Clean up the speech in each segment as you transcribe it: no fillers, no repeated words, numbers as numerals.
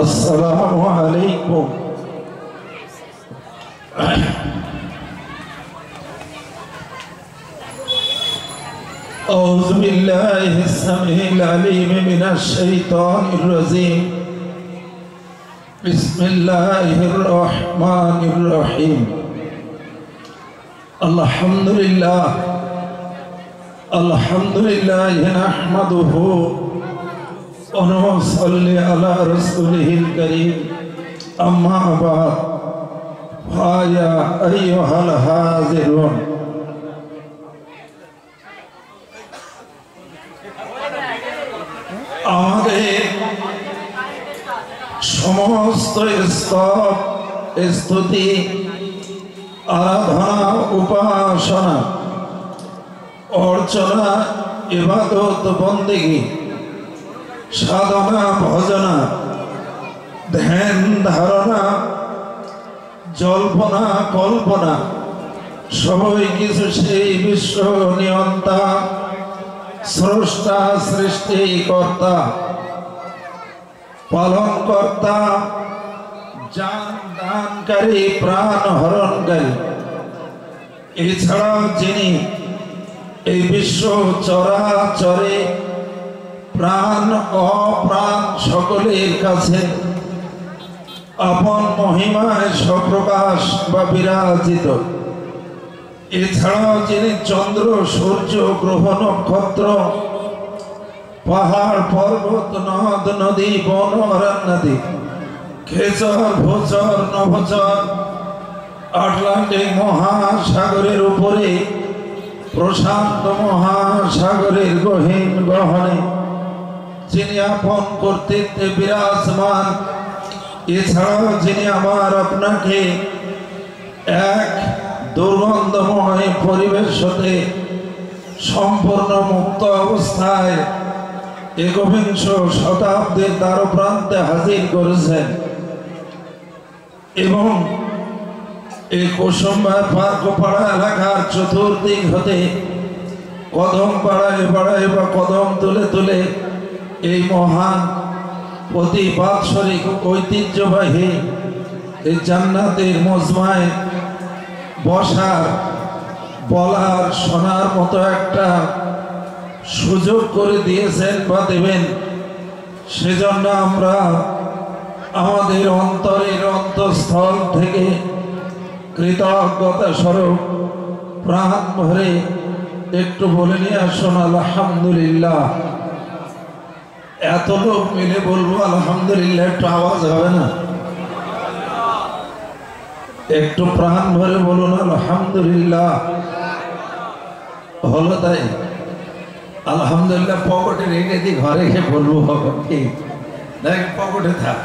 আসসালামু আলাইকুম। أعوذ بالله السميع العليم من الشيطان الرجيم. بسم الله الرحمن الرحيم. الحمد لله نحمده ونصلي على رسوله الكريم. أما بعد فيا أيها الحاضرون আমাদের সমস্ত স্তুতি আরাধনা উপাসনা অর্চনা ইবাদত বন্দেগী সাধনা ভজনা ধ্যান ধারণা জল্পনা কল্পনা সবই কিছু সেই বিশ্ব নিয়ন্তা স্রষ্টা সৃষ্টিকর্তা পালনকর্তা জান দানকারী প্রাণ হরণকারী এছাড়াও যিনি এই বিশ্ব চরাচরে প্রাণ অপ্রাণ সকলের কাছে আপন মহিমায় সপ্রকাশ বা বিরাজিত, এছাড়াও যিনি চন্দ্র সূর্য গ্রহ নক্ষত্র পাহাড় পর্বত নদ নদী বন অরণ্যাদি খেচর ভোচর নভোচর আটলান্টিক মহাসাগরের উপরে প্রশান্ত মহাসাগরের গহীন গহনে যিনি আপন কর্তৃত্বে বিরাজমান, এছাড়াও যিনি আমার আপনাকে এক দুর্গন্ধময় পরিবেশ হতে সম্পূর্ণ মুক্ত অবস্থায় একবিংশ শতাব্দীর দ্বার প্রান্তে হাজির করেছেন এবং এই কুসুমবাই পার্কপাড়া এলাকার চতুর্দিক হতে কদম পাড়ায় পাড়ায় বা কদম তুলে তুলে এই মহান প্রতি বাৎসরিক ঐতিহ্যবাহী এই জান্নাতের মজমায় বসার বলার শোনার মতো একটা সুযোগ করে দিয়েছেন বা দেবেন, সেজন্য আমরা আমাদের অন্তরের অন্তঃস্থল থেকে কৃতজ্ঞতা স্বরূপ প্রাণ ভরে একটু বলে নিয়ে আসুন আলহামদুলিল্লাহ। এত লোক মিলে বলবো আলহামদুলিল্লাহ, একটু আওয়াজ হবে না? একটু প্রাণ ভরে বলুন আলহামদুলিল্লাহ। হলো তাই? আলহামদুলিল্লাহ পকেটে রেখে দিই, ঘরে গিয়ে বলবো হবে ঠিক, দেখ পকেটে থাক।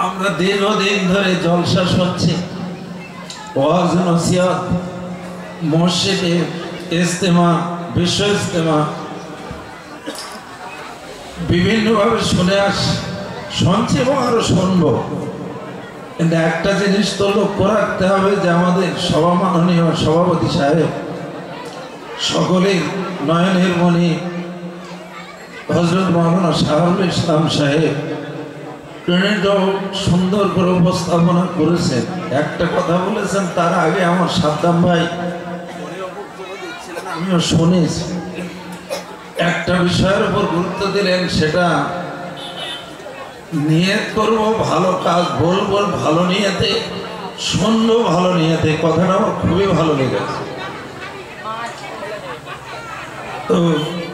আমরা দীর্ঘদিন ধরে জলসা শুনছি, ওয়াজ নসিহত, মসজিদে ইজতেমা, বিশ্ব ইজতেমা বিভিন্নভাবে শুনছি এবং আরো শুনবো। কিন্তু একটা জিনিস তো লক্ষ্য রাখতে হবে যে আমাদের মাননীয় সভাপতি সাহেব সকলের নয়নের মণি হযরত মাওলানা শাহুল ইসলাম সাহেব সুন্দর করে উপস্থাপনা করেছেন। একটা কথা বলেছেন, তার আগে আমার সাদ্দাম ভাই আমিও শুনেছি, একটা বিষয়ের উপর গুরুত্ব দিলেন, সেটা নিয়ত করবো ভালো কাজ, বলবো ভালো নিয়তে, শুনবো ভালো নিয়তে। কথাটা আমার খুবই ভালো লেগেছে। তো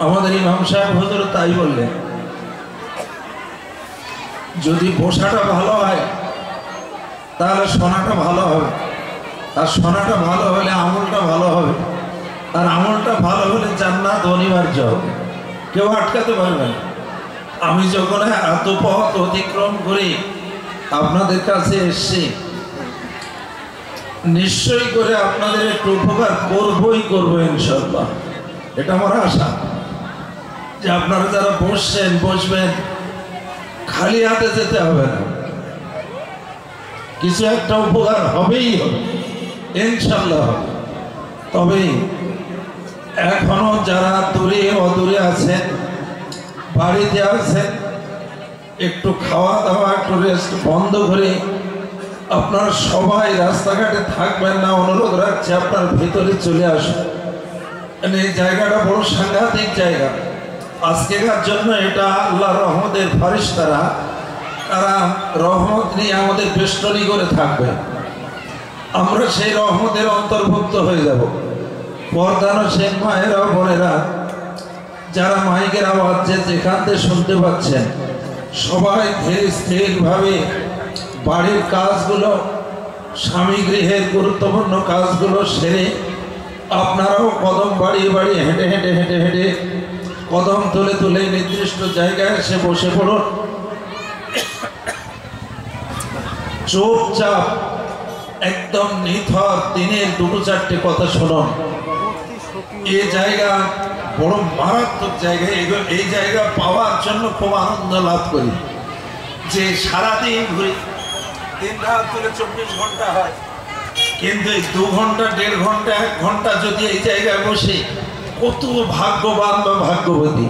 আমাদের ইমাম সাহেব হুজুর তাই বললেন, যদি বসাটা ভালো হয় তাহলে শোনাটা ভালো হবে, আর শোনাটা ভালো হলে আমলটা ভালো হবে, আর আমলটা ভালো হলে জান্নাত অনিবার্য হবে, কেউ আটকাতে পারবে না। আমি যখন এত পথ অতিক্রম করে আপনাদের কাছে এসছি, নিশ্চয়ই করে আপনাদের একটু উপকার করবই করবো ইনশাআল্লাহ। এটা আমার আশা যে আপনারা যারা বসবেন খালি হাতে যেতে হবে না, কিছু একটা উপকার হবেই হবে ইনশাআল্লাহ। তবে এখনো যারা দূরে অদূরে আছেন, বাড়িতে আছেন, একটু খাওয়া দাওয়া একটু রেস্ট বন্ধ করে আপনারা সবাই রাস্তাঘাটে থাকবেন না, অনুরোধ রাখছি আপনার ভিতরে চলে আসুন। এই জায়গাটা বড় সাংঘাতিক জায়গা আজকেকার জন্য। এটা আল্লাহর রহমতের ফারিস্তারা, তারা রহমত নিয়ে আমাদের বেষ্টনী করে থাকবে, আমরা সেই রহমতের অন্তর্ভুক্ত হয়ে যাব। পর্দানসীন মায়েরা বোনেরা, যারা মাইকের আওয়াজ যেখান থেকে শুনতে পাচ্ছেন, সবাই ধীরে স্থিরভাবে বাড়ির কাজগুলো, স্বামী গৃহের গুরুত্বপূর্ণ কাজগুলো সেরে আপনারাও কদম বাড়িয়ে বাড়িয়ে হেঁটে হেঁটে হেঁটে হেঁটে কদম তুলে তুলে নির্দিষ্ট জায়গায় এসে বসে পড়ুন। চুপচাপ একদম নিথর দিনের দুটো চারটে কথা শুনুন। এই জায়গা বড় মারাত্মক জায়গা। এই জায়গা পাওয়ার জন্য খুব আনন্দ লাভ করি যে সারাদিন ঘুরি, দিন রাত করে 24 ঘন্টা হয়, কিন্তু এই 2 ঘন্টা 1.5 ঘন্টা 1 ঘন্টা যদি এই জায়গায় বসে, কত ভাগ্যবান বা ভাগ্যবতী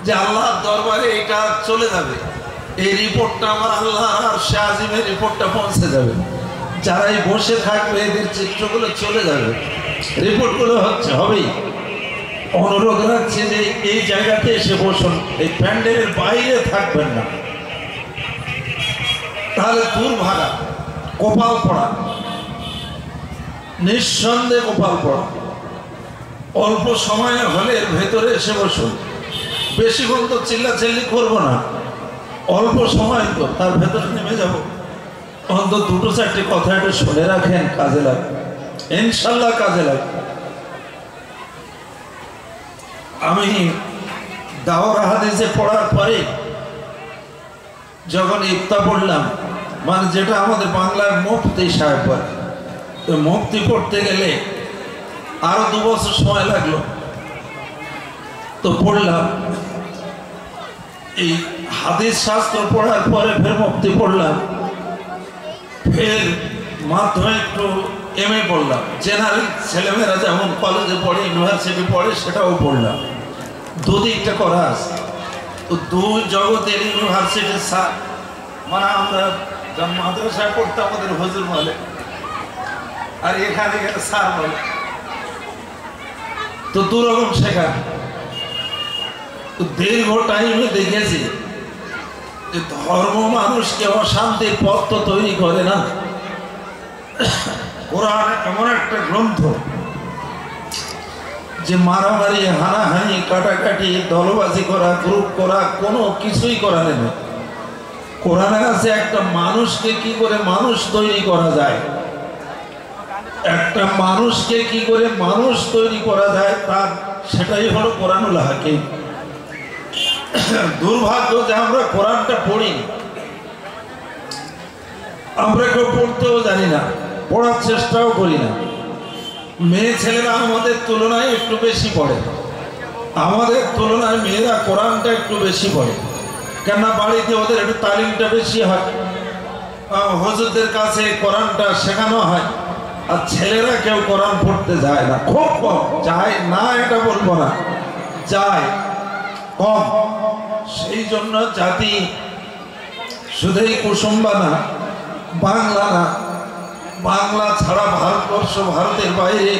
যে আল্লাহর দরবারে এটা চলে যাবে। এই রিপোর্টটা আমার আল্লাহ আর শাহ আজিমের রিপোর্টটা পৌঁছে যাবে। যারাই বসে থাকবে এদের চিত্রগুলো চলে যাবে, রিপোর্টগুলো হবেই। অনুরোধ রাখছে যে এই জায়গাতে এসে বসুন, এই প্যান্ডেলের বাইরে থাকবেন না, তাহলে দুর্ভাগা, কপাল পড়া, নিঃসন্দেহে কপাল পড়া। অল্প সময় হলে ভেতরে এসে বসুন, বেশিক্ষণ তো চিল্লাচিল্লি করবো না, অল্প সময় তো তার ভেতরে নেমে যাব। অন্তত 2-4টে কথা একটু শুনে রাখেন, কাজে লাগবে, ইনশাল্লাহ কাজে লাগবে। আমি দাওরা হাদিসে পড়ার পরে যখন ইফতা পড়লাম, মানে যেটা আমাদের বাংলায় মুফতি সাহেব পড়ে, তো মুফতি পড়তে গেলে আরো 2 বছর সময় লাগলো। তো পড়লাম, এই হাদিস শাস্ত্র পড়ার পরে ফের মুফতি পড়লাম, ফের মাধ্যমিক একটু এমএ পড়লাম, জেনারেল ছেলেমেয়েরা যেমন কলেজে পড়ে, ইউনিভার্সিটি পড়ে, সেটাও পড়লাম। দুদিকটা করা আছে। তো 2 জগতের ইউনিভার্সিটির স্যার, মানে আমরা মাদ্রাসায় পড়তে আমাদের হুজুর বলে, আর এখানে গেলে স্যার বলে, তো 2 রকম শেখা। তো দীর্ঘ টাইমে দেখেছি যে ধর্ম মানুষকে অশান্তির পথ তো তৈরি করে না। কোরআন এমন একটা গ্রন্থ যে মারামারি, হানাহানি, কাটাকাটি, দলবাজি করা, গ্রুপ করা, কোনো কিছুই করা নেই। কোরআনে আছে একটা মানুষকে কি করে মানুষ তৈরি করা যায়, একটা মানুষকে কি করে মানুষ তৈরি করা যায়, তার সেটাই হলো কোরআনুল হাকিম। দুর্ভাগ্য যে আমরা কোরআনটা পড়িনি, আমরা কেউ পড়তেও জানি না, পড়ার চেষ্টাও করি না। মেয়ে ছেলেরা আমাদের তুলনায় একটু বেশি পড়ে, আমাদের তুলনায় মেয়েরা কোরআনটা একটু বেশি পড়ে, কেননা বাড়িতে ওদের একটু তালিমটা বেশি হয়, হুজুরদের কাছে কোরআনটা শেখানো হয়। আর ছেলেরা কেউ কোরআন পড়তে যায় না, খুব কম যায় না, এটা বলবো না, যায় কম। সেই জন্য জাতি শুধুই কুসুম্বা না, বাংলা না, বাংলা ছাড়া ভারতবর্ষ, ভারতের বাইরে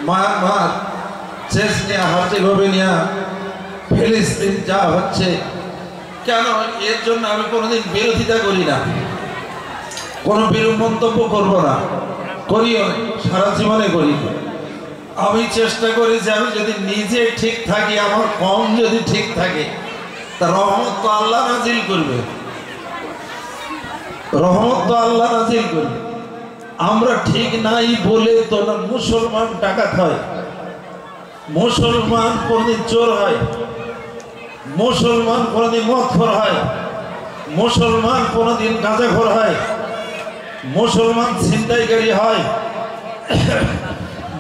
মায়ানমার, চেচনিয়া, হার্জেগোভিনা, ফিলিস্তিন যা হচ্ছে, কেন এর জন্য আমি কোনোদিন বিরোধিতা করি না, কোনো বিরূপ মন্তব্য করবো না, করিও সারা জীবনে করি। আমি চেষ্টা করি যে আমি যদি নিজে ঠিক থাকি, আমার কম যদি ঠিক থাকে, তা রহমত তো আল্লাহ নাজিল করবে, রহমত তো আল্লাহ নাজিল করবে। আমরা ঠিক নাই বলে তো না মুসলমান ডাকাত হয়, মুসলমান কোনদিন চোর হয়, মুসলমান কোনদিন মদখোর হয়, মুসলমান কোনদিন গাঁজাখোর হয়, মুসলমান ছিনতাইকারী হয়,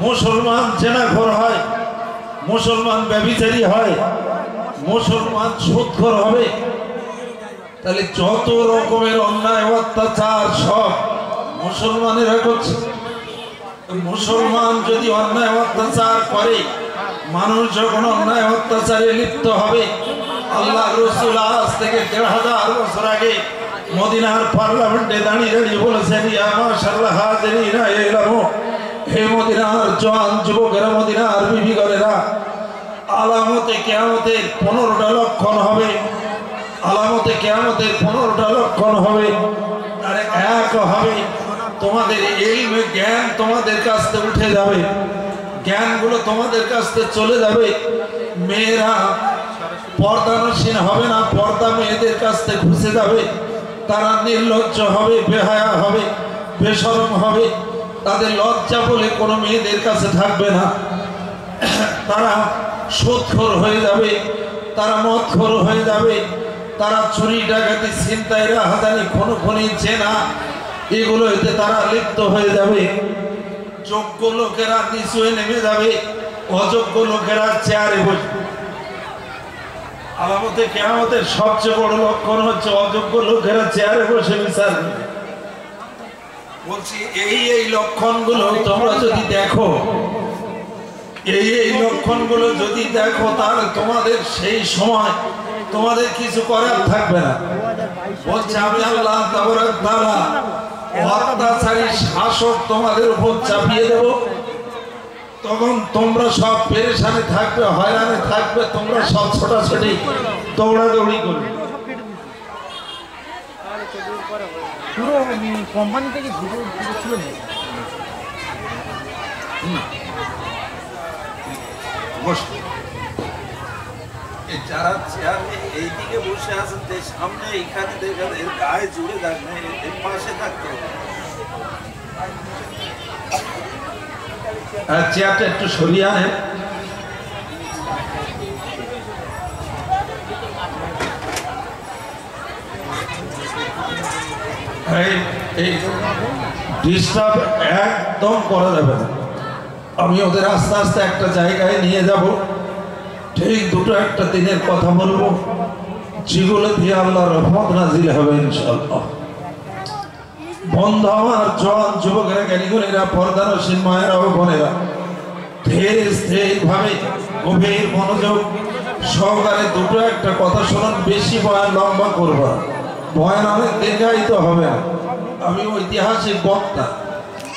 মুসলমান জেনাখোর হয়, মুসলমান ব্যভিচারী হয়, মুসলমান সুদখোর হবে। তাহলে যত রকমের অন্যায় অত্যাচার সব মুসলমানেরা করছে। মুসলমান যদি অন্যায় অত্যাচার করে, মানুষ যখন অন্যায় অত্যাচারে লিপ্ত হবে, আল্লাহ রাসূল আজ থেকে ১৫০০ বছর আগে মদিনার পার্লামেন্টে দাঁড়িয়ে বলেছেন, ইয়া মাশাআল্লাহ হাজিরিনা ইলামু, হে মদিনার জওয়ান যুবকেরা, মদিনার বিবিগণেরা, আলামতে কিয়ামতের 15টা লক্ষণ হবে। আলামতে কিয়ামতের 15টা লক্ষণ হবে। আর এক হবে তোমাদের ইলম, জ্ঞান তোমাদের কাছ থেকে উঠে যাবে, জ্ঞানগুলো তোমাদের কাছ থেকে চলে যাবে। মেয়েরা পর্দানসীন হবে না, পর্দা মেয়েদের কাছ থেকে ঘুষে যাবে। তারা নির্লজ্জ হবে, বেহায়া হবে, বেশরম হবে। তাদের লজ্জা বলে কোনো মেয়েদের কাছে থাকবে না। তারা সুদখোর হয়ে যাবে, তারা মদখোর হয়ে যাবে, তারা চুরি ডাকাতি ছিনতাই রাহাজানি খুনোখুনি জেনা এগুলোতে তারা লিপ্ত হয়ে যাবে। যোগ্য লোকেরা নিচুয়ে নেমে যাবে, অযোগ্য লোকেরা চেয়ারে বসবে। আলামতে কিয়ামতের সবচেয়ে বড় লক্ষণ হচ্ছে অযোগ্য লোকেরা চেয়ারে বসে বিচার করবে। বলছি এই লক্ষণগুলো তোমরা যদি দেখো, এই লক্ষণগুলো যদি দেখো, তাহলে তোমাদের সেই সময় তোমাদের কিছু করার থাকবে না। বলছে আমি আল্লাহ তাবারক তাআলা অত্যাচারী শাসক তোমাদের উপর চাপিয়ে দেব। তখন তোমরা সব পেরেশানে থাকবে, হয়রানে থাকবে, তোমরা সব ছোটাছুটি দৌড়াদৌড়ি করবে। পুরো কোম্পানি থেকে ছিল যারা চেয়ারে এইদিকে বসে আছেন, সামনে এইখানে দেখেন, এর গায়ে জুড়ে থাকবে, এর পাশে থাকতে হবে। চেয়ারটা একটু সরিয়ে আনেন। এই ডিস্টার্ব একদম করা যাবে না। আমি ওদের আস্তে আস্তে একটা জায়গায় নিয়ে যাব, ঠিক দুটো একটা দিনের কথা বলবো, যেগুলো দিয়ে আল্লাহর রহমত নাজিল হবে ইনশাআল্লাহ। বন্ধু আমার, জওয়ান যুবকেরা, জ্ঞানীগুণীরা, পর্দানসীন মায়েরা ও বোনেরা, ধীরে স্থিরভাবে গভীর মনোযোগ সহকারে দুটো একটা কথা শুনুন। বেশি বয়ান লম্বা করবা, বয়ান অনেক দীর্ঘায়িত হবে না। আমি ঐতিহাসিক বক্তা,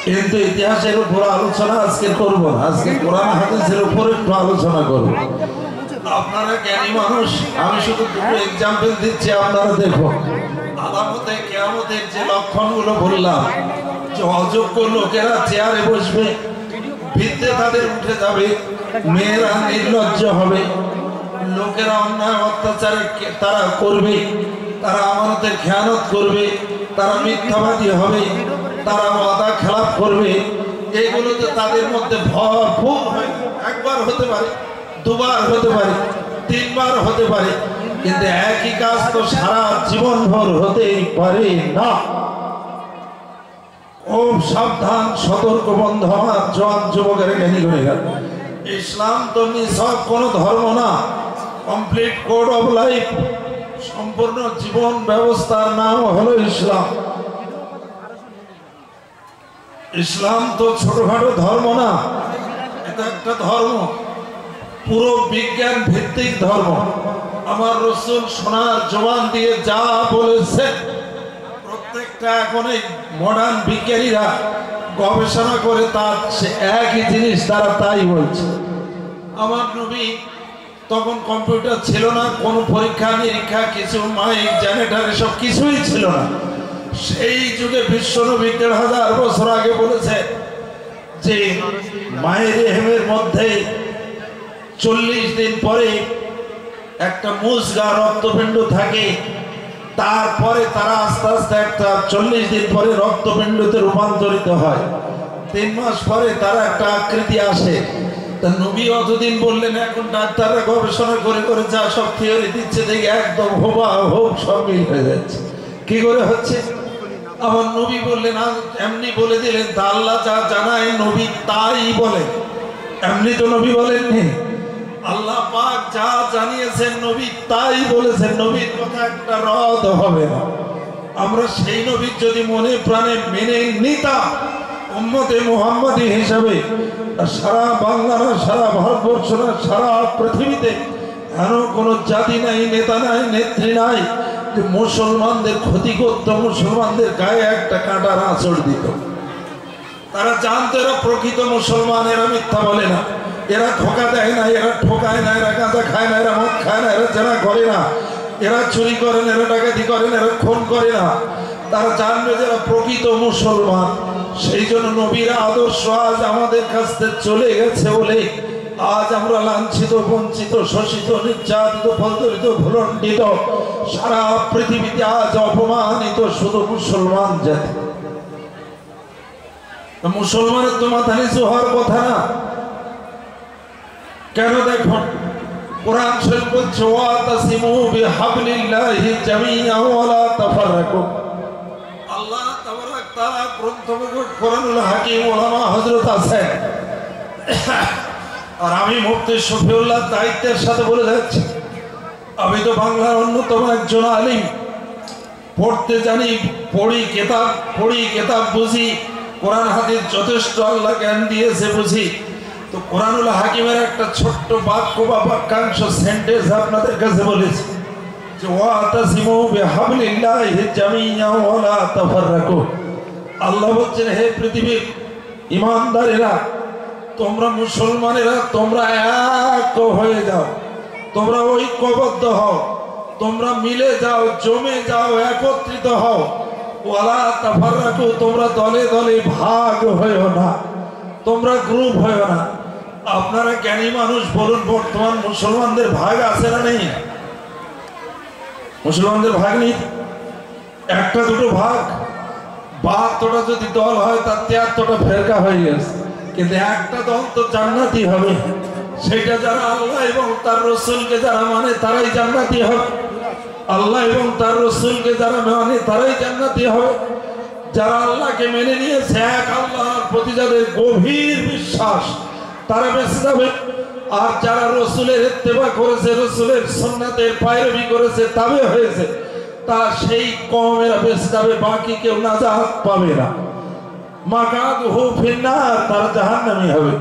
কিন্তু ইতিহাসের উপর আলোচনা আজকে করব না। আজকে কোরআন হাদিসের উপর একটু আলোচনা করব। আপনারা জ্ঞানী মানুষ, আমি শুধু দুটো এক্সাম্পল দিচ্ছি, আপনারা দেখো। আলামতে কিয়ামতের যে লক্ষণগুলো বললাম, যে অযোগ্য লোকেরা চেয়ারে বসবে, ভিত্তে তাদের উঠে যাবে, মেয়েরা নির্লজ্জ হবে, লোকেরা অন্যায় অত্যাচারে তারা করবে, তারা আমানতের খেয়ানত করবে, তারা মিথ্যাবাদী হবে, তারা ওয়াদা খেলাপ করবে। এইগুলোতে তাদের মধ্যে ভরপুর হয়। একবার হতে পারে, দুবার হতে পারে, তিনবার হতে পারে, কিন্তু একই কাজ তো সারা জীবন ভর হতেই পারে না। খুব সাবধান, সতর্ক বন্ধু আমার, জওয়ান যুবকের জ্ঞানীগুণীরা। ইসলাম তো নিছক কোনো ধর্ম না, কমপ্লিট কোড অফ লাইফ, সম্পূর্ণ জীবন ব্যবস্থার নাম হলো ইসলাম। ইসলাম তো ছোটখাটো ধর্ম না, এটা একটা ধর্ম, পুরো বিজ্ঞান ভিত্তিক ধর্ম। আমার রাসূল সোনার জবান দিয়ে যা বলেছেন, প্রত্যেকটা এখন এই মডার্ন বিজ্ঞানীরা গবেষণা করে তার একই জিনিস তারা তাই বলছে। আমার নবী তখন কম্পিউটার ছিল না, কোনো পরীক্ষা নিরীক্ষা কিছু, মাইক জেনারেটর এসব কিছুই ছিল না। সেই যুগে বিশ্বনবী ১৫০০ বছর আগে বলেছে যে মায়ের রেহেমের মধ্যে ৪০ দিন পরে একটা মুজগা রক্তপিণ্ড থাকে, তারপরে তারা আস্তে আস্তে একটা ৪০ দিন পরে রক্তপিণ্ডতে রূপান্তরিত হয়। ৩ মাস পরে তারা একটা আকৃতি আসে। তা নবী অতদিন বললেন, এখন ডাক্তাররা গবেষণা করে করে যা সব থিওরি দিচ্ছে, দেখি একদম হুবহু সব মিল হয়ে যাচ্ছে। কি করে হচ্ছে? আমার নবী বললেন, এমনি বলে দিলেন, তা আল্লাহ যা জানায় নবী তাই বলে, এমনি তো নবী বলেননি। আল্লাহ পাক যা জানিয়েছেন নবী তাই বলেছেন, নবীর কথা একটা রদ হবে না। আমরা সেই নবীর যদি মনে প্রাণে মেনে নিতাম, উম্মতে মুহাম্মাদি হিসাবে সারা বাংলা না, সারা ভারতবর্ষ না, সারা পৃথিবীতে এমন কোনো জাতি নাই, নেতা নাই, নেত্রী নাই যে মুসলমানদের ক্ষতি করত, মুসলমানদের গায়ে একটা কাঁটার আঁচড় দিত। তারা জানতো এরা প্রকৃত মুসলমান, এরা মিথ্যা বলে না, এরা ধোকা দেয় না, এরা ঠকায় না, এরা গাঁজা খায় না, এরা মদ খায় না, এরা জেনা করে না, এরা চুরি করে না, এরা ডাকাতি করে না, এরা খুন করে না। তারা জানবে যে এরা প্রকৃত মুসলমান। সেই জন্য নবীর আদর্শ আজ আমাদের কাছ থেকে চলে গেছে বলে আজ আমরা লাঞ্ছিত, বঞ্চিত, শোষিত, নির্যাতিত, ফলদরিত, ভুলণ্ডিত, সারা পৃথিবীতে আজ অপমানিত শুধু মুসলমান জাতি। মুসলমানের তো মাথা নিচু হওয়ার কথা না। কেন দেখুন, কোরআন শরীফ বলছে ওয়াতাসিমু বিহাবলিল্লাহি জামিআন ওয়া লা তাফাররাকু। আল্লাহ তাবারাক তাআলা গ্রন্থ কোরআনুল হাকিম ওলামা হযরত আছেন, আর আমি মুফতি শফিউল্লাহ দায়িত্বের সাথে বলে যাচ্ছি, আমি তো বাংলার অন্যতম একজন আলিম, পড়তে জানি, পড়ি কেতাব বুঝি, কোরআন হাদিস যথেষ্ট আল্লাহ জ্ঞান দিয়েছে বুঝি। তো কোরআনুল হাকিমের একটা ছোট্ট বাক্য বা বাক্যাংশ সেন্টেন্স আপনাদের কাছে বলেছি যে ওয়াতাসিমু বিহাবলিল্লাহি জামিআন ওয়া লা তাফাররাকু। আল্লাহ বলছেন, হে পৃথিবীর ঈমানদারেরা, তোমরা মুসলমানেরা তোমরা এক হয়ে যাও, তোমরা ঐক্যবদ্ধ হও, তোমরা মিলে যাও, জমে যাও, একত্রিত হও। ওয়ালা তাফাররাকু, তোমরা দলে দলে ভাগ হয়েও না, তোমরা গ্রুপ হয়েও না। আপনারা জ্ঞানী মানুষ, বলুন বর্তমান মুসলমানদের ভাগ আছে না নেই? মুসলমানদের ভাগ নেই, একটা দুটো ভাগ। 72টা যদি দল হয় তার 73টা ফেরকা হয়ে গেছে, কিন্তু একটা দল তো জান্নাতি হবে। সেটা যারা আল্লাহ এবং তার রসুলকে যারা মানে তারাই জান্নাতি হবে। আল্লাহ এবং তার রসুলকে যারা মানে তারাই জান্নাতি হবে। যারা আল্লাহকে মেনে নিয়েছে, এক আল্লাহর প্রতি যাদের গভীর বিশ্বাস, তারা বেঁচে যাবে। আর যারা রসুলের ইত্তেবা করেছে, রসুলের সুন্নাতের পায়রবি করেছে, তাবে হয়েছে, তা সেই কওমেরা বেঁচে যাবে, বাকি কেউ নাজাত পাবে না। মাকাদুহু ফিন্নার, তারা জাহান্নামী হবে।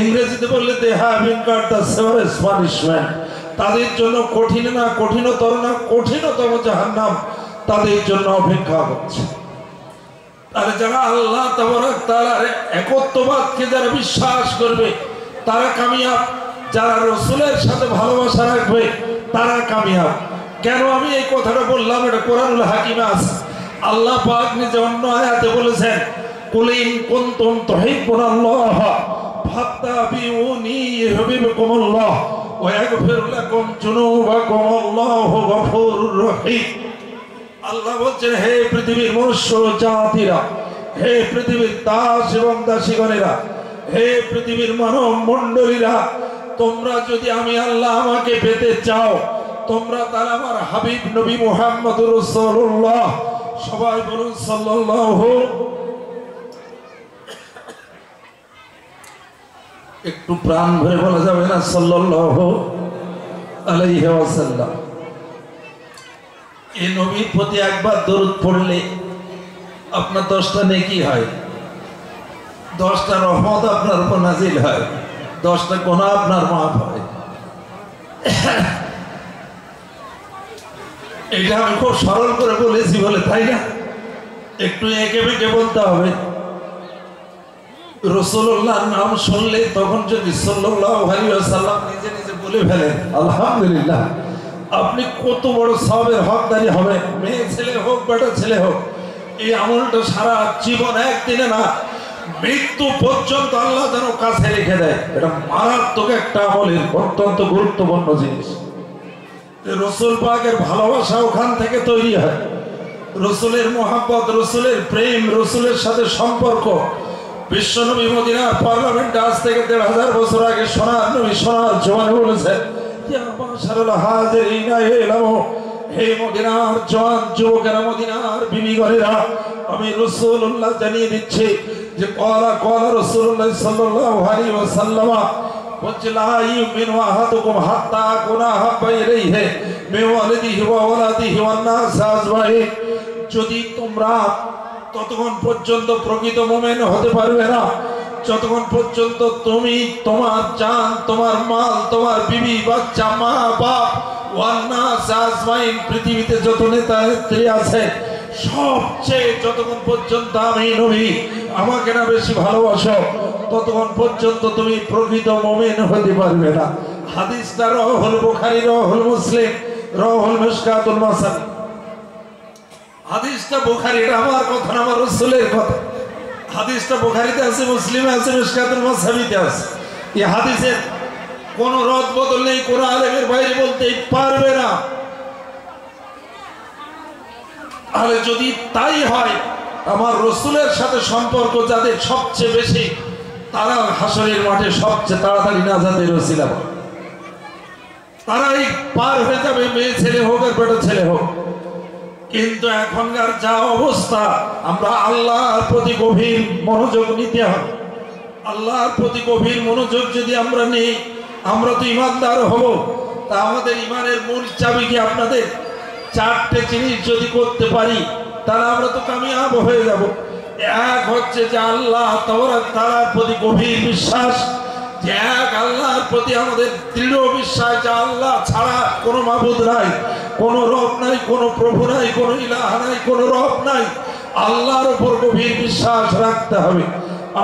ইংরেজিতে বললে they have incurred the severest punishment. তাদের জন্য কঠিন না, কঠিনতর না, কঠিনতম জাহান্নাম তাদের জন্য অপেক্ষা করছে। আর যারা আল্লাহ তাবারাক তাআলার একত্ববাদকে যারা বিশ্বাস করবে তারা কামিয়াব। যারা রসুলের সাথে ভালোবাসা রাখবে তারা কামিয়াব। কেন আমি এই কথাটা বললাম? এটা কোরআনুল হাকিমে আছে। আল্লাহ পাক নিজে অন্য আয়াতে বলেছেন, কুল ইন কুনতুম তুহিব্বুনাল্লাহ ফাত্তাবিউনি ইউহিব্বুকুমুল্লাহ ওয়া ইয়াগফির লাকুম যুনুবাকুম আল্লাহু গফুরুর রহিম। আল্লাহ বলছেন, হে পৃথিবীর মনুষ্য জাতিরা, হে পৃথিবীর দাস এবং দাসীগণেরা, হে পৃথিবীর মানব মণ্ডলীরা, তোমরা যদি আমি আল্লাহ আমাকে পেতে চাও, তোমরা তাহলে আমার হাবিব নবী মুহাম্মদুর রাসূলুল্লাহ, সবাই বলুন সাল্লাল্লাহু, একটু প্রাণ ভরে বলা যাবে না সাল্লাল্লাহু আলাইহি ওয়াসাল্লাম। এই নবীর প্রতি একবার দরুদ পড়লে আপনার 10টা নেকি হয়, 10টা রহমত আপনার উপর নাজিল হয়, 10টা গুনাহ আপনার মাফ হয়। এটা আমি খুব সরল করে বলেছি বলে, তাই না? একটু এঁকে বেঁকে বলতে হবে। রাসূলুল্লাহর নাম শুনলে তখন যদি সাল্লাল্লাহু আলাইহি ওয়াসাল্লাম নিজে নিজে বলে ফেলেন আলহামদুলিল্লাহ, আপনি কত বড় সওয়াবের হকদারি হবে। মেয়ে ছেলে হোক, বেটা ছেলে হোক, এই আমলটা সারা জীবন, একদিনে না, মৃত্যু পর্যন্ত আল্লাহ যেন কাছে রেখে দেয়। এটা মারাত্মক একটা আমলের অত্যন্ত গুরুত্বপূর্ণ জিনিস। রসুল পাকের ভালোবাসা ওখান থেকে তৈরি হয়। রসুলের মোহাব্বত, রসুলের প্রেম, রসুলের সাথে সম্পর্ক। বিশ্বনবী মদিনার পার্লামেন্টে আজ থেকে 1500 বছর আগে সোনার নবী সোনার জওয়ানে বলেছেন, হে মদিনার জওয়ান যুবকেরা, মদিনার বিবিগণেরা, আমি রাসূলুল্লাহ জানিয়ে দিচ্ছি যে ক্বালা রাসূলুল্লাহ সাল্লাল্লাহু আলাইহি ওয়াসাল্লাম, বলছে লা ইউমিনু আহাদুকুম হাত্তা আকুনা হাব্বা ইলাইহি মিন ওয়ালিদিহি ওয়া ওয়ালাদিহি ওয়ান নাস আজমাইন। যদি তোমরা ততক্ষণ পর্যন্ত প্রকৃত মুমিন হতে পারবে না যতক্ষণ পর্যন্ত তুমি তোমার জান, তোমার মাল, তোমার বিবি, বাচ্চা, মা, বাপ, ওয়ান্নাস আজমাইন, পৃথিবীতে যত নেতা নেত্রী আছে সবচেয়ে যতক্ষণ পর্যন্ত আমি নবী আমাকে না বেশি ভালোবাসো ততক্ষণ পর্যন্ত তুমি প্রকৃত মুমিন হতে পারবে না। হাদিসটা রাওয়াহুল বুখারী, রাওয়াহুল মুসলিম, রাওয়াহুল মিশকাতুল মাসাবি। হাদিসটা বুখারীর আমার কথা না, আমার রাসূলের কথা। হাদিসটা বুখারীতে আছে, মুসলিমে আছে, মিশকাতুল মাসাবিতে আছে। এই হাদিসের কোনো রদ বদল নেই, কোন আলেমের বাইরে বলতেই পারবে না। আর যদি তাই হয়, আমার রাসূলের সাথে সম্পর্ক যাদের সবচেয়ে বেশি তারা হাসরের মাঠে সবচেয়ে তাড়াতাড়ি নাজাতের ওসিলা পাবে। তারাই পার হয়ে যাবে, মেয়ে ছেলে হোক আর বেটা ছেলে হোক। কিন্তু এখনকার যা অবস্থা, আমরা আল্লাহর প্রতি গভীর মনোযোগ নিতে হবে। আল্লাহর প্রতি গভীর মনোযোগ যদি আমরা নেই, আমরা তো ইমানদার হব। তা আমাদের ইমানের মূল চাবি কি? আপনাদের চারটে জিনিস যদি করতে পারি তাহলে আমরা তো কামিয়াব হয়ে যাব। এক হচ্ছে যে আল্লাহ তাআলার প্রতি গভীর বিশ্বাস, যে এক আল্লাহর প্রতি আমাদের দৃঢ় বিশ্বাস যে আল্লাহ ছাড়া কোনো মাবুদ নাই, কোনো রব নাই, কোনো প্রভু নাই, কোনো ইলাহ নাই, কোনো রব নাই। আল্লাহর উপর গভীর বিশ্বাস রাখতে হবে।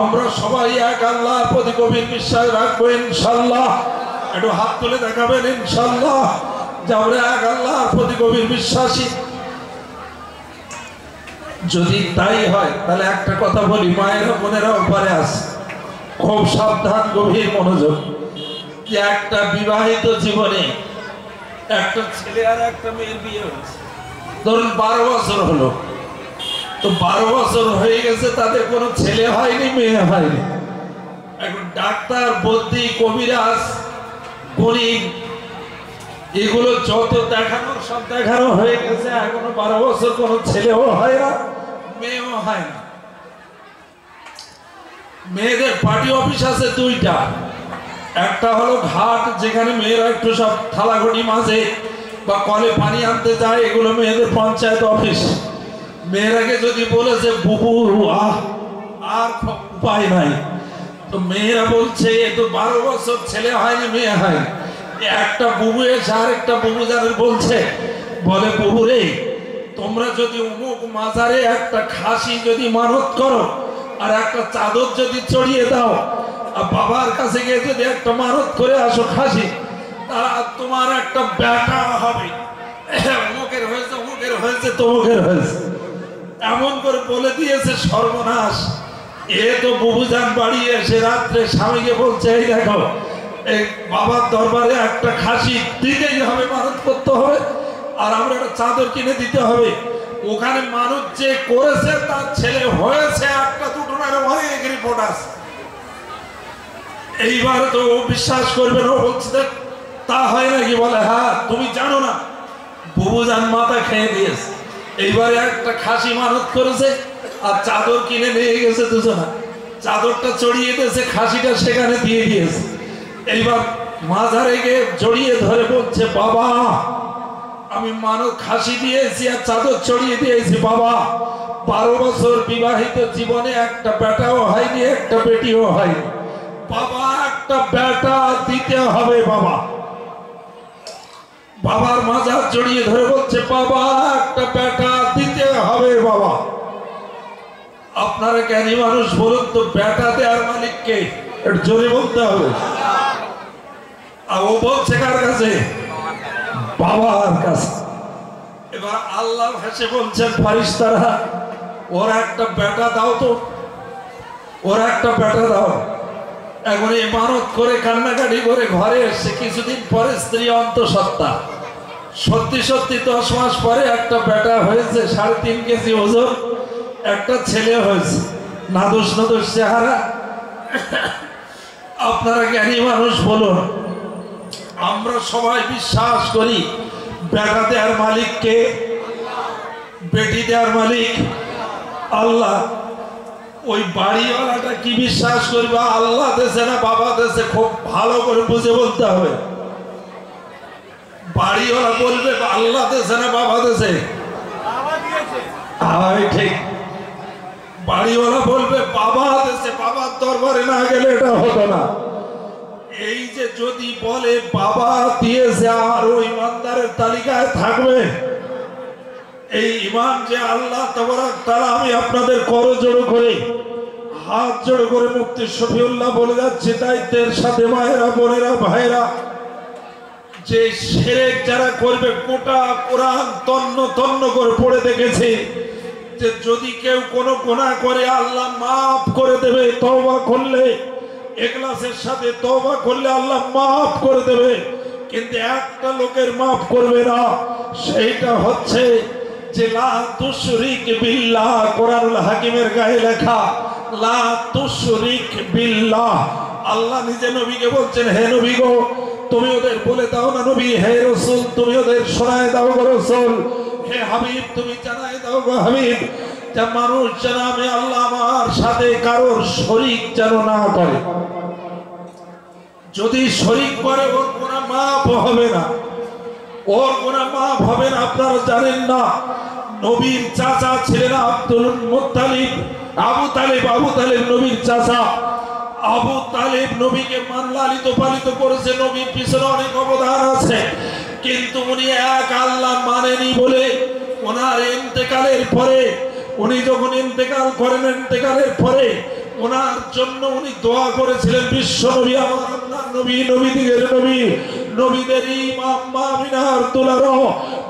আমরা সবাই এক আল্লাহর প্রতি গভীর বিশ্বাস রাখবো ইনশাআল্লাহ। একটু হাত তুলে দেখাবেন ইনশাআল্লাহ যে আমরা এক আল্লাহর প্রতি গভীর বিশ্বাসী। যদি তাই হয় তাহলে একটা কথা বলি, মায়েরা বোনেরা উপরে আছে, খুব সাবধান, গভীর মনোযোগ। যে একটা বিবাহিত জীবনে একটা ছেলে আর একটা মেয়ের বিয়ে হয়েছে, ধরুন 12 বছর হলো, তো 12 বছর হয়ে গেছে, তাদের কোনো ছেলে হয়নি, মেয়ে হয়নি। এখন ডাক্তার, বদ্যি, কবিরাজ, গণিত এগুলো যত দেখানোর সব দেখানো হয়ে গেছে, এখনো 12 বছর কোনো ছেলেও হয় না, মেয়েও হয় না। মেয়েদের পার্টি অফিস আছে দুইটা, একটা হলো ঘাট, যেখানে মেয়েরা একটু সব থালাঘটি মাঝে বা কলে পানি আনতে যায়, এগুলো মেয়েদের পঞ্চায়েত অফিস। মেয়েরাকে যদি বলেছে বুবু আর উপায় নাই, তো মেয়েরা বলছে এ তো 12 বছর ছেলে হয়নি, মেয়ে হয়। একটা বুবু এসে আর একটা বুবু যাদের বলছে, বলে বুবু রে, তোমরা যদি অমুক মাজারে একটা খাসি যদি মানত করো আর একটা চাদর যদি চড়িয়ে দাও, আর বাবার কাছে গিয়ে যদি একটা মানত করে আসো খাসি, তা তোমার একটা বেটা হবে। অমুকের হয়েছে, অমুকের হয়েছে, তমুকের হয়েছে, এমন করে বলে দিয়েছে। সর্বনাশ! এ তো বুবুজান বাড়ি এসে রাত্রে স্বামীকে বলছে, এই দেখো এই বাবার দরবারে একটা খাসি দিতেই হবে, মানত করতে হবে, আর আমরা একটা চাদর কিনে দিতে হবে। ওখানে মানুষ যে করেছে তার ছেলে হয়েছে, একটা দুটো না, অনেক রিপোর্ট আছে। এইবার তো ও বিশ্বাস করবে না, বলছে তা হয় নাকি? বলে হ্যাঁ, তুমি জানো না, বুবুজান মাথা খেয়ে দিয়েছে। এইবারে একটা খাসি মানত করেছে আর চাদর কিনে নিয়ে গেছে দুজনা, চাদরটা চড়িয়ে দিয়েছে, খাসিটা সেখানে দিয়ে দিয়েছে। এইবার মাঝারে গিয়ে জড়িয়ে ধরে বলছে, বাবা আমি মানত খাসি দিয়েছি আর চাদর চড়িয়ে দিয়েছি, বাবা 12 বছর বিবাহিত জীবনে একটা বেটাও হয়নি, একটা বেটিও হয়নি, বাবা একটা বেটা দিতে হবে। বাবা বাবার মাজার জড়িয়ে ধরে বলছে, বাবা একটা বেটা দিতে হবে। বাবা, আপনারা জ্ঞানী মানুষ, বলুন তো বেটা দেওয়ার মালিক কে? একটু জোরে বলতে হবে। আর ও বলছে কার কাছে? বাবার কাছে। এবার আল্লাহ হেসে বলছেন, ফারিস্তারা ওরা একটা বেটা দাও তো, ওরা একটা বেটা দাও। এখন এই মানত করে কান্নাকাটি করে ঘরে এসছে, কিছুদিন পরে স্ত্রী অন্তঃসত্ত্বা, সত্যি সত্যি 10 মাস পরে একটা বেটা হয়েছে, 3.5 কেজি ওজন, একটা ছেলে হয়েছে, নাদুস নাদুস চেহারা। আপনারা জ্ঞানী মানুষ, বলুন আমরা সবাই বিশ্বাস করি বেটা দেওয়ার মালিক কে? বেটি দেওয়ার মালিক আল্লাহ। ওই বাড়িওয়ালাটা কি বিশ্বাস করবে আল্লাহ দেশে না বাবা দেশে? খুব ভালো করে বুঝে বলতে হবে। বাড়িওয়ালা বলবে আল্লাহ দেশে না বাবা দেশে? ঠিক। বাড়িওয়ালা বলবে বাবা দেশে, বাবার দরবারে না গেলে এটা হতো না। এই যে যদি বলে বাবা দিয়েছে আর ওই ইমানদারের তালিকায় থাকবে, এই ইমান যে আল্লাহ তাবারক তাআলা, আমি আপনাদের করজোড়ো করে হাত জোড়ো করে মুফতি শফিউল্লাহ বলে যাচ্ছে দায়িত্বের সাথে, মায়েরা বোনেরা ভাইরা, যে শিরক যারা করবে গোটা কোরআন তন্ন তন্ন করে পড়ে দেখেছে যে যদি কেউ কোনো গুনাহ করে আল্লাহ মাফ করে দেবে, তওবা করলে, ইখলাসের সাথে তওবা করলে আল্লাহ মাফ করে দেবে। কিন্তু একটা লোকের মাফ করবে না, সেইটা হচ্ছে যে লা তুশরিক বিল্লাহ। কোরআনুল হাকিমের গায়ে লেখা লা তুশরিক বিল্লাহ। আল্লাহ নিজে নবীকে বলছেন, হে নবী গো তুমি ওদের বলে দাও না নবী, হে রাসূল তুমি ওদের শোনায় দাও গো রাসূল, হে হাবিব তুমি জানায় দাও গো হাবিব, যে মানুষ যেন আমি আল্লাহ আমার সাথে কারোর শরীক যেন না করে। যদি শরীক করে ওর গুনাহ মাফ হবে না, ওর গুনাহ মাফ হবে না। আপনারা জানেন না নবীর চাচা ছিলেন আব্দুল মুত্তালিব, আবু তালেব। আবু তালেব নবীর চাচা। আবু তালেব নবীকে লালিত পালিত করেছে, নবীর পিছনে অনেক অবদান আছে, কিন্তু উনি এক আল্লাহ মানেনি বলে ওনার ইন্তেকালের পরে, উনি যখন ইন্তেকাল করেন, ইন্তেকালের পরে ওনার জন্য উনি দোয়া করেছিলেন, বিশ্ব নবী আমার আপনার নবী, নবীদের নবী, নবীদের ইমাম, আমিনার দুলারো,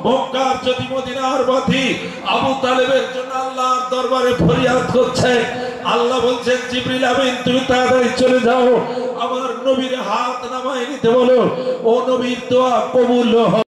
মক্কার জ্যোতি, মদিনার বাতি আবু তালেবের জন্য আল্লাহর দরবারে ফরিয়াদ করছে। আল্লাহ বলছেন জিবরিল আমিন তুমি তাড়াতাড়ি চলে যাও, আমার নবীর হাত নামায় নিতে বলো, ও নবীর দোয়া কবুল হবে।